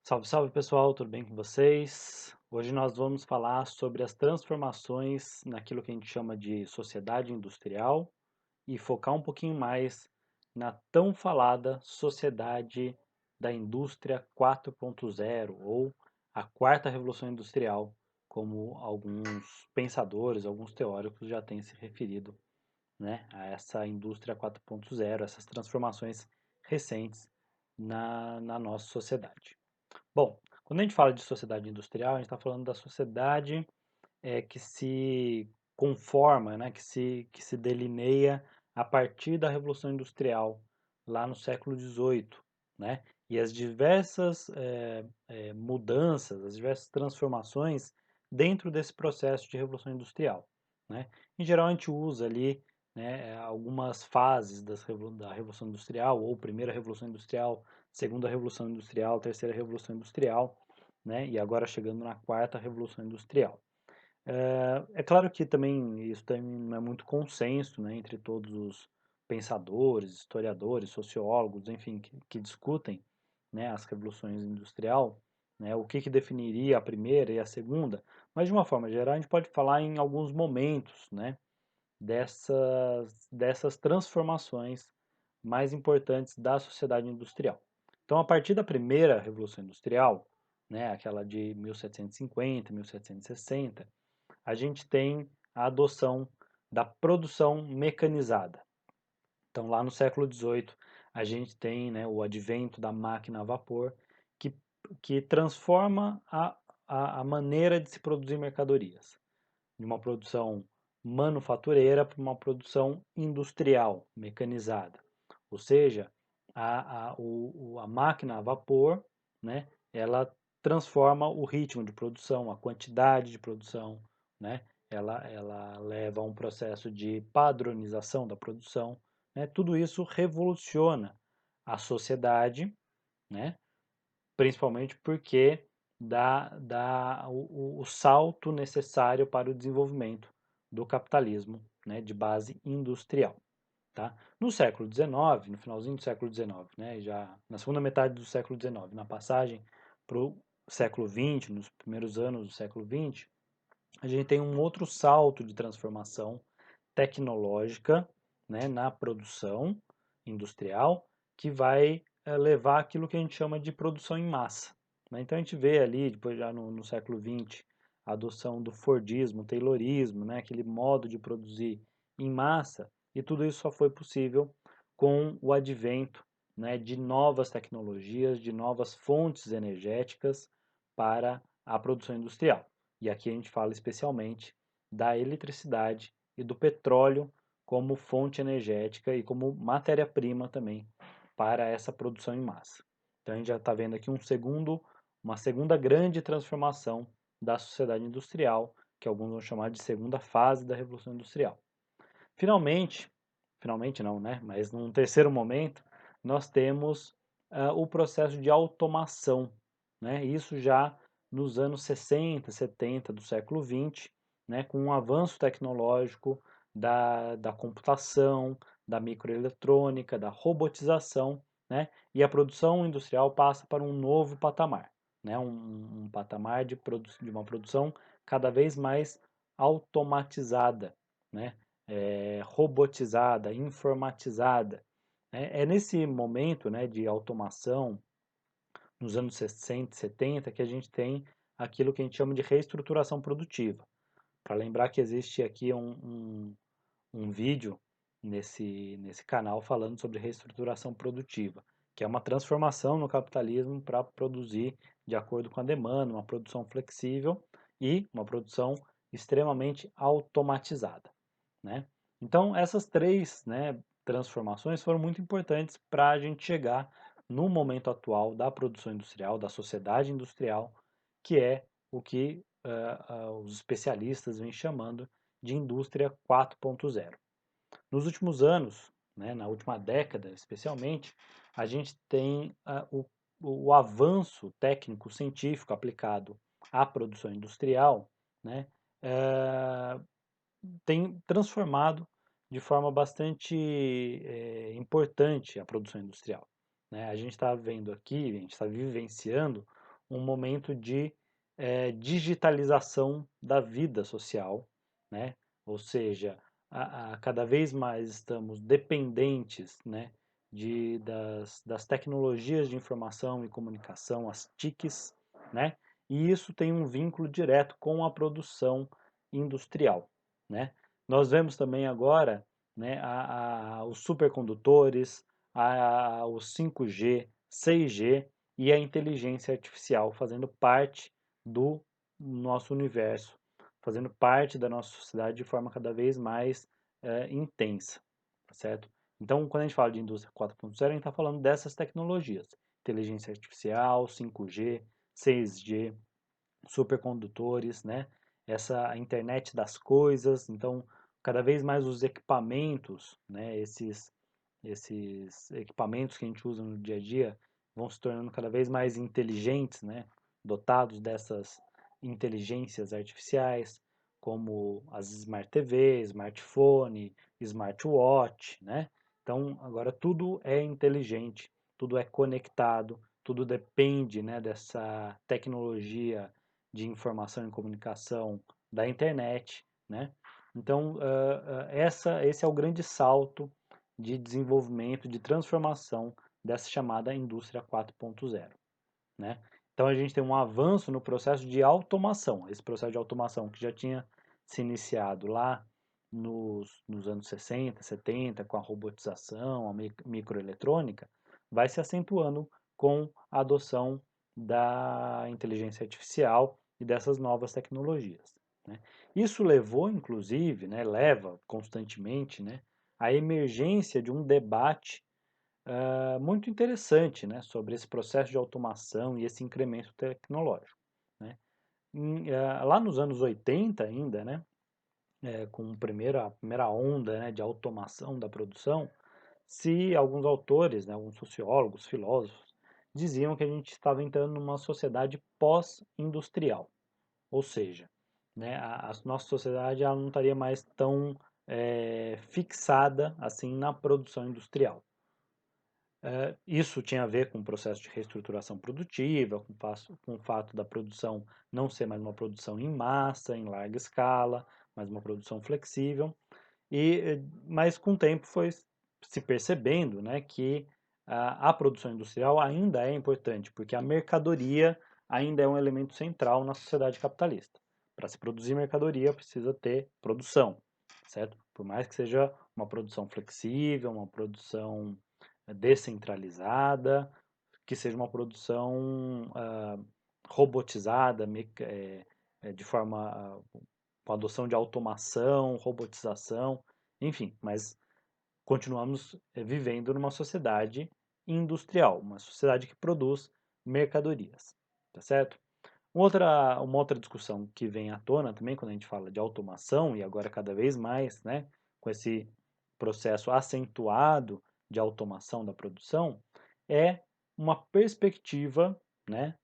Salve, salve pessoal, tudo bem com vocês? Hoje nós vamos falar sobre as transformações naquilo que a gente chama de sociedade industrial e focar um pouquinho mais na tão falada sociedade da indústria 4.0 ou a quarta revolução industrial, como alguns pensadores, alguns teóricos já têm se referido, né, a essa indústria 4.0, essas transformações recentes na nossa sociedade. Bom, quando a gente fala de sociedade industrial, a gente está falando da sociedade que se conforma, né, que se delineia a partir da Revolução Industrial, lá no século XVIII, né? E as diversas mudanças, as diversas transformações dentro desse processo de Revolução Industrial, né? Em geral, a gente usa ali, né, algumas fases da Revolução Industrial, ou primeira Revolução Industrial, segunda Revolução Industrial, terceira Revolução Industrial, né? E agora chegando na quarta Revolução Industrial. É claro que também isso também não é muito consenso, né, entre todos os pensadores, historiadores, sociólogos, enfim, que discutem, né, as revoluções industrial, né, o que definiria a primeira e a segunda, mas de uma forma geral a gente pode falar em alguns momentos, né, dessas transformações mais importantes da sociedade industrial. Então, a partir da primeira revolução industrial, né, aquela de 1750, 1760, a gente tem a adoção da produção mecanizada. Então, lá no século XVIII, a gente tem, né, o advento da máquina a vapor, que, que transforma a maneira de se produzir mercadorias, de uma produção manufatureira para uma produção industrial, mecanizada. Ou seja, a máquina a vapor, né, ela transforma o ritmo de produção, a quantidade de produção, né, ela leva a um processo de padronização da produção, né, tudo isso revoluciona a sociedade, né, principalmente porque dá o salto necessário para o desenvolvimento do capitalismo, né, de base industrial. Tá? No século XIX, no finalzinho do século XIX, né, já na segunda metade do século XIX, na passagem para o século XX, nos primeiros anos do século XX, a gente tem um outro salto de transformação tecnológica, né, na produção industrial, que vai levar aquilo que a gente chama de produção em massa, né? Então a gente vê ali, depois já no século XX, a adoção do Fordismo, Taylorismo, né, aquele modo de produzir em massa, e tudo isso só foi possível com o advento, né, de novas tecnologias, de novas fontes energéticas para a produção industrial. E aqui a gente fala especialmente da eletricidade e do petróleo como fonte energética e como matéria-prima também para essa produção em massa. Então a gente já está vendo aqui uma segunda grande transformação da sociedade industrial, que alguns vão chamar de segunda fase da Revolução Industrial. Finalmente, finalmente não, né? Mas num terceiro momento, nós temos o processo de automação, né? Isso já nos anos 60, 70 do século XX, né? Com um avanço tecnológico da computação, da microeletrônica, da robotização, né? E a produção industrial passa para um novo patamar, né? Um patamar de uma produção cada vez mais automatizada, né? Robotizada, informatizada. É nesse momento, né, de automação, nos anos 60 e 70, que a gente tem aquilo que a gente chama de reestruturação produtiva. Para lembrar que existe aqui um vídeo nesse canal falando sobre reestruturação produtiva, que é uma transformação no capitalismo para produzir de acordo com a demanda, uma produção flexível e uma produção extremamente automatizada, né? Então, essas três, né, transformações foram muito importantes para a gente chegar no momento atual da produção industrial, da sociedade industrial, que é o que os especialistas vêm chamando de indústria 4.0. Nos últimos anos, né, na última década especialmente, a gente tem o avanço técnico-científico aplicado à produção industrial, né, eh, tem transformado de forma bastante importante a produção industrial, né? A gente está vendo aqui, a gente está vivenciando um momento de digitalização da vida social, né? Ou seja, cada vez mais estamos dependentes, né, das tecnologias de informação e comunicação, as TICs, né? E isso tem um vínculo direto com a produção industrial, né? Nós vemos também agora, né, os supercondutores, o 5G, 6G e a inteligência artificial fazendo parte do nosso universo, fazendo parte da nossa sociedade de forma cada vez mais intensa, tá certo? Então, quando a gente fala de indústria 4.0, a gente está falando dessas tecnologias, inteligência artificial, 5G, 6G, supercondutores, né? Essa internet das coisas, então cada vez mais os equipamentos, né? Esses equipamentos que a gente usa no dia a dia vão se tornando cada vez mais inteligentes, né? Dotados dessas inteligências artificiais, como as Smart TV, smartphone, smartwatch, né? Então agora tudo é inteligente, tudo é conectado, tudo depende, né, dessa tecnologia de informação e comunicação da internet, né? Então, esse é o grande salto de desenvolvimento, de transformação dessa chamada indústria 4.0, né? Então, a gente tem um avanço no processo de automação. Esse processo de automação que já tinha se iniciado lá nos anos 60, 70, com a robotização, a microeletrônica, vai se acentuando com a adoção da inteligência artificial e dessas novas tecnologias, né? Isso levou, inclusive, né, leva constantemente, né, à emergência de um debate muito interessante, né, sobre esse processo de automação e esse incremento tecnológico, né? Lá nos anos 80 ainda, né, com a primeira onda, né, de automação da produção, se alguns autores, né, alguns sociólogos, filósofos, diziam que a gente estava entrando numa sociedade pós-industrial, ou seja, né, a nossa sociedade ela não estaria mais tão fixada assim na produção industrial. Isso tinha a ver com o processo de reestruturação produtiva, com o fato da produção não ser mais uma produção em massa, em larga escala, mas uma produção flexível. Mas com o tempo foi se percebendo, né, que a produção industrial ainda é importante, porque a mercadoria ainda é um elemento central na sociedade capitalista. Para se produzir mercadoria, precisa ter produção, certo? Por mais que seja uma produção flexível, uma produção descentralizada, que seja uma produção robotizada, de forma com adoção de automação, robotização, enfim, mas continuamos vivendo numa sociedade industrial, uma sociedade que produz mercadorias, tá certo? Uma outra discussão que vem à tona também quando a gente fala de automação, e agora cada vez mais, né, com esse processo acentuado de automação da produção, é uma perspectiva, né,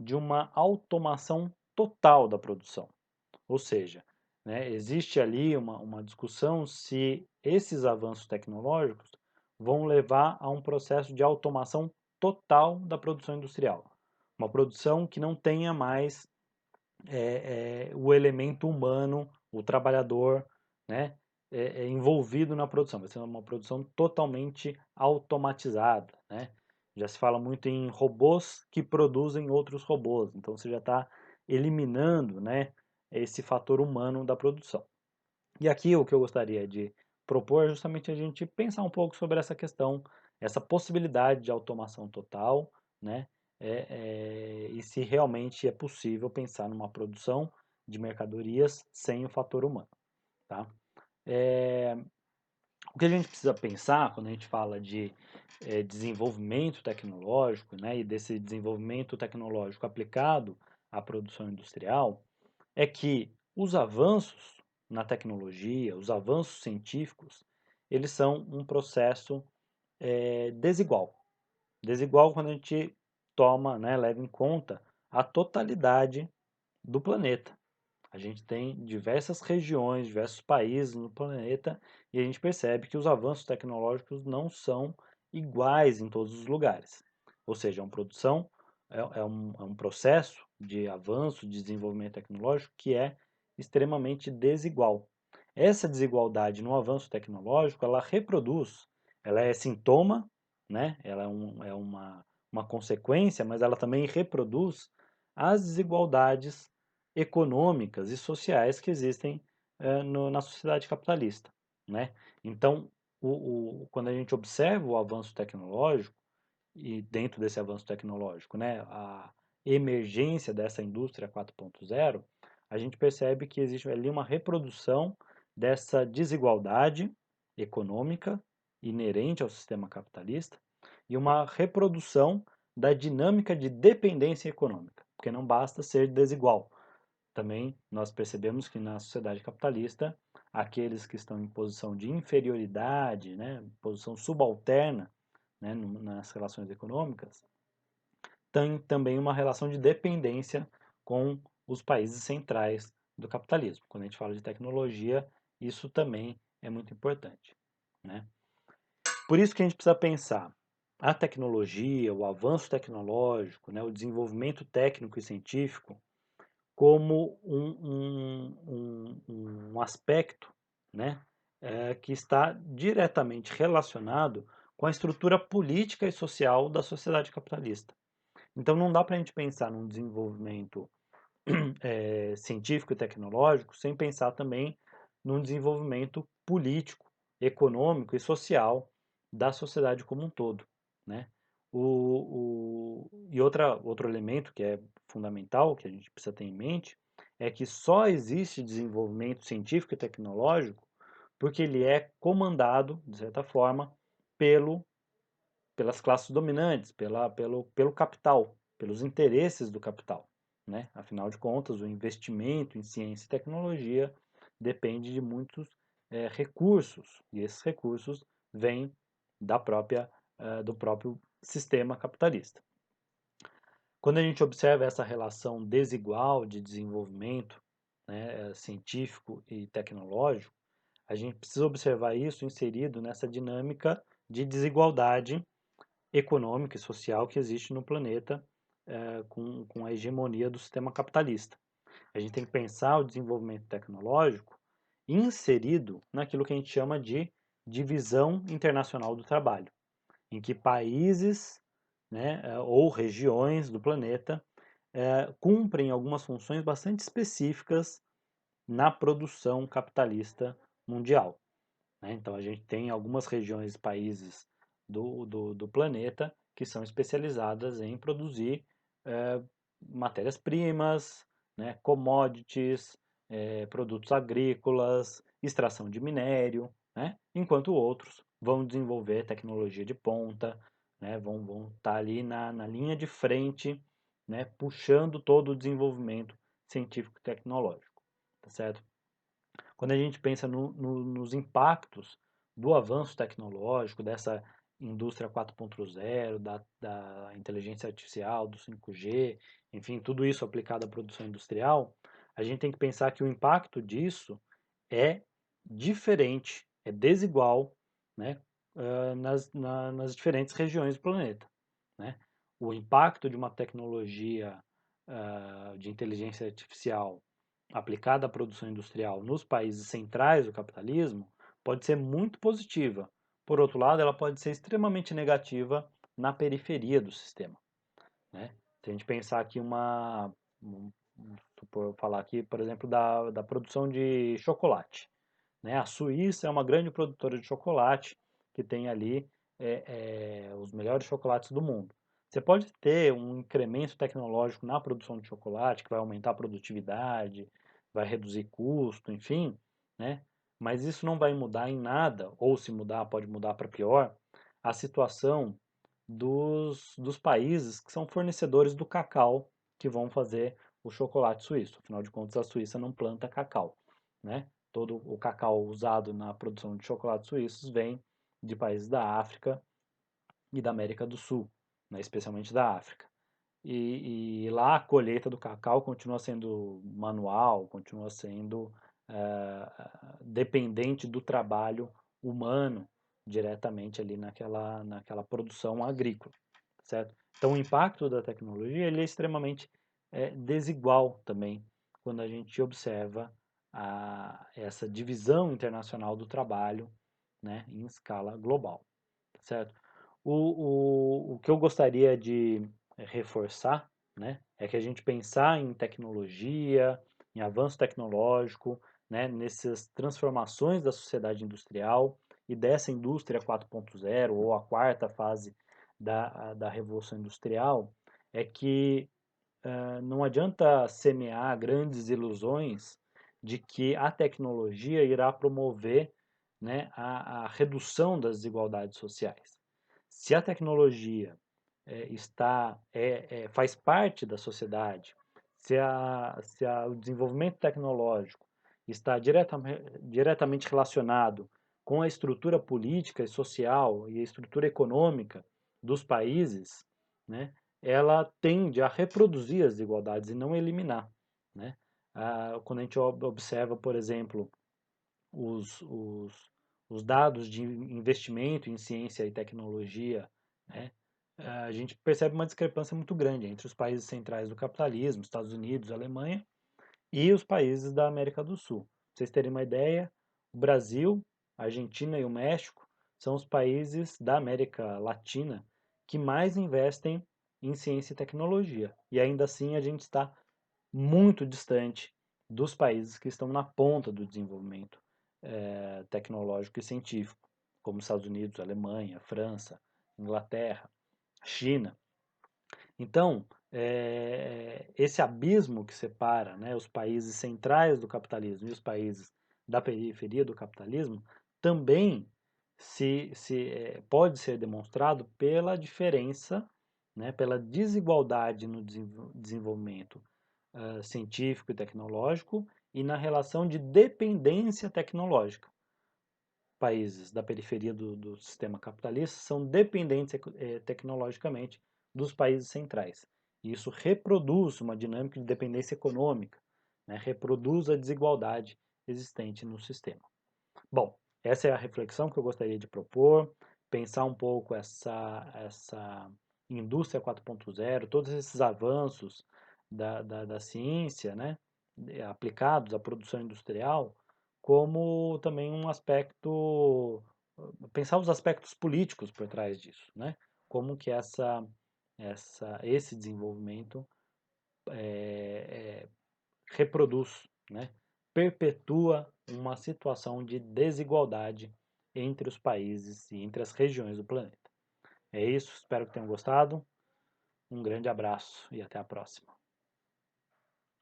de uma automação total da produção. Ou seja, né, existe ali uma discussão se esses avanços tecnológicos vão levar a um processo de automação total da produção industrial. Uma produção que não tenha mais o elemento humano, o trabalhador, né, envolvido na produção. Vai ser uma produção totalmente automatizada, né? Já se fala muito em robôs que produzem outros robôs. Então você já está eliminando, né, esse fator humano da produção. E aqui o que eu gostaria de propor é justamente a gente pensar um pouco sobre essa questão, essa possibilidade de automação total, né? E se realmente é possível pensar numa produção de mercadorias sem o fator humano, tá? É, o que a gente precisa pensar quando a gente fala de desenvolvimento tecnológico, né, e desse desenvolvimento tecnológico aplicado à produção industrial, é que os avanços na tecnologia, os avanços científicos, eles são um processo desigual. Desigual quando a gente toma, né, leva em conta a totalidade do planeta. A gente tem diversas regiões, diversos países no planeta e a gente percebe que os avanços tecnológicos não são iguais em todos os lugares. Ou seja, é uma produção é um processo de avanço, de desenvolvimento tecnológico que é extremamente desigual. Essa desigualdade no avanço tecnológico, ela reproduz, ela é sintoma, né? Ela é uma consequência, mas ela também reproduz as desigualdades econômicas e sociais que existem na sociedade capitalista, né? Então, quando a gente observa o avanço tecnológico, e dentro desse avanço tecnológico, né, a emergência dessa indústria 4.0, a gente percebe que existe ali uma reprodução dessa desigualdade econômica inerente ao sistema capitalista e uma reprodução da dinâmica de dependência econômica, porque não basta ser desigual. Também nós percebemos que na sociedade capitalista, aqueles que estão em posição de inferioridade, né, posição subalterna, né, nas relações econômicas, tem também uma relação de dependência com os países centrais do capitalismo. Quando a gente fala de tecnologia, isso também é muito importante, né? Por isso que a gente precisa pensar a tecnologia, o avanço tecnológico, né, o desenvolvimento técnico e científico como um aspecto, né, que está diretamente relacionado com a estrutura política e social da sociedade capitalista. Então não dá para a gente pensar num desenvolvimento científico e tecnológico sem pensar também num desenvolvimento político, econômico e social da sociedade como um todo, né? E outro elemento que é fundamental, que a gente precisa ter em mente, é que só existe desenvolvimento científico e tecnológico porque ele é comandado, de certa forma, pelo pelas classes dominantes, pelo capital, pelos interesses do capital, né? Afinal de contas, o investimento em ciência e tecnologia depende de muitos recursos, e esses recursos vêm do próprio sistema capitalista. Quando a gente observa essa relação desigual de desenvolvimento, né, científico e tecnológico, a gente precisa observar isso inserido nessa dinâmica de desigualdade econômica e social que existe no planeta com a hegemonia do sistema capitalista. A gente tem que pensar o desenvolvimento tecnológico inserido naquilo que a gente chama de divisão internacional do trabalho, em que países, né, ou regiões do planeta cumprem algumas funções bastante específicas na produção capitalista mundial, né? Então, a gente tem algumas regiões, países do planeta que são especializadas em produzir eh, matérias-primas, né, commodities, produtos agrícolas, extração de minério, né? Enquanto outros vão desenvolver tecnologia de ponta, né, vão estar ali na linha de frente, né, puxando todo o desenvolvimento científico e tecnológico, tá certo? Quando a gente pensa nos impactos do avanço tecnológico, dessa indústria 4.0, da inteligência artificial, do 5G, enfim, tudo isso aplicado à produção industrial, a gente tem que pensar que o impacto disso é diferente, é desigual, né, nas diferentes regiões do planeta, né? O impacto de uma tecnologia de inteligência artificial aplicada à produção industrial nos países centrais do capitalismo pode ser muito positiva. Por outro lado, ela pode ser extremamente negativa na periferia do sistema, né? Se a gente pensar aqui por falar aqui, por exemplo, da produção de chocolate, né? A Suíça é uma grande produtora de chocolate que tem ali os melhores chocolates do mundo. Você pode ter um incremento tecnológico na produção de chocolate que vai aumentar a produtividade, vai reduzir custo, enfim, né? Mas isso não vai mudar em nada, ou se mudar, pode mudar para pior, a situação dos países que são fornecedores do cacau que vão fazer o chocolate suíço. Afinal de contas, a Suíça não planta cacau, né? Todo o cacau usado na produção de chocolates suíços vem de países da África e da América do Sul, né? Especialmente da África. E lá a colheita do cacau continua sendo manual, continua sendo dependente do trabalho humano diretamente ali naquela produção agrícola, certo? Então, o impacto da tecnologia ele é extremamente desigual também, quando a gente observa essa divisão internacional do trabalho, né, em escala global, tá certo? O que eu gostaria de reforçar, né, é que a gente pensar em tecnologia, em avanço tecnológico, né, nessas transformações da sociedade industrial e dessa indústria 4.0 ou a quarta fase da Revolução Industrial, é que não adianta semear grandes ilusões de que a tecnologia irá promover, né, a redução das desigualdades sociais. Se a tecnologia faz parte da sociedade, o desenvolvimento tecnológico está diretamente relacionado com a estrutura política e social e a estrutura econômica dos países, né, ela tende a reproduzir as desigualdades e não eliminar, né? Quando a gente observa, por exemplo, os, os, os dados de investimento em ciência e tecnologia, né, a gente percebe uma discrepância muito grande entre os países centrais do capitalismo, Estados Unidos, Alemanha, e os países da América do Sul. Pra vocês terem uma ideia, o Brasil, a Argentina e o México são os países da América Latina que mais investem em ciência e tecnologia. E ainda assim a gente está muito distante dos países que estão na ponta do desenvolvimento tecnológico e científico, como Estados Unidos, Alemanha, França, Inglaterra, China. Então, esse abismo que separa, né, os países centrais do capitalismo e os países da periferia do capitalismo também pode ser demonstrado pela diferença, né, pela desigualdade no desenvolvimento científico e tecnológico e na relação de dependência tecnológica. Países da periferia do sistema capitalista são dependentes tecnologicamente dos países centrais. E isso reproduz uma dinâmica de dependência econômica, né? Reproduz a desigualdade existente no sistema. Bom, essa é a reflexão que eu gostaria de propor, pensar um pouco essa indústria 4.0, todos esses avanços da ciência, né, aplicados à produção industrial, como também um aspecto, pensar os aspectos políticos por trás disso, né, como que esse desenvolvimento reproduz, né, perpetua uma situação de desigualdade entre os países e entre as regiões do planeta. É isso, espero que tenham gostado. Um grande abraço e até a próxima.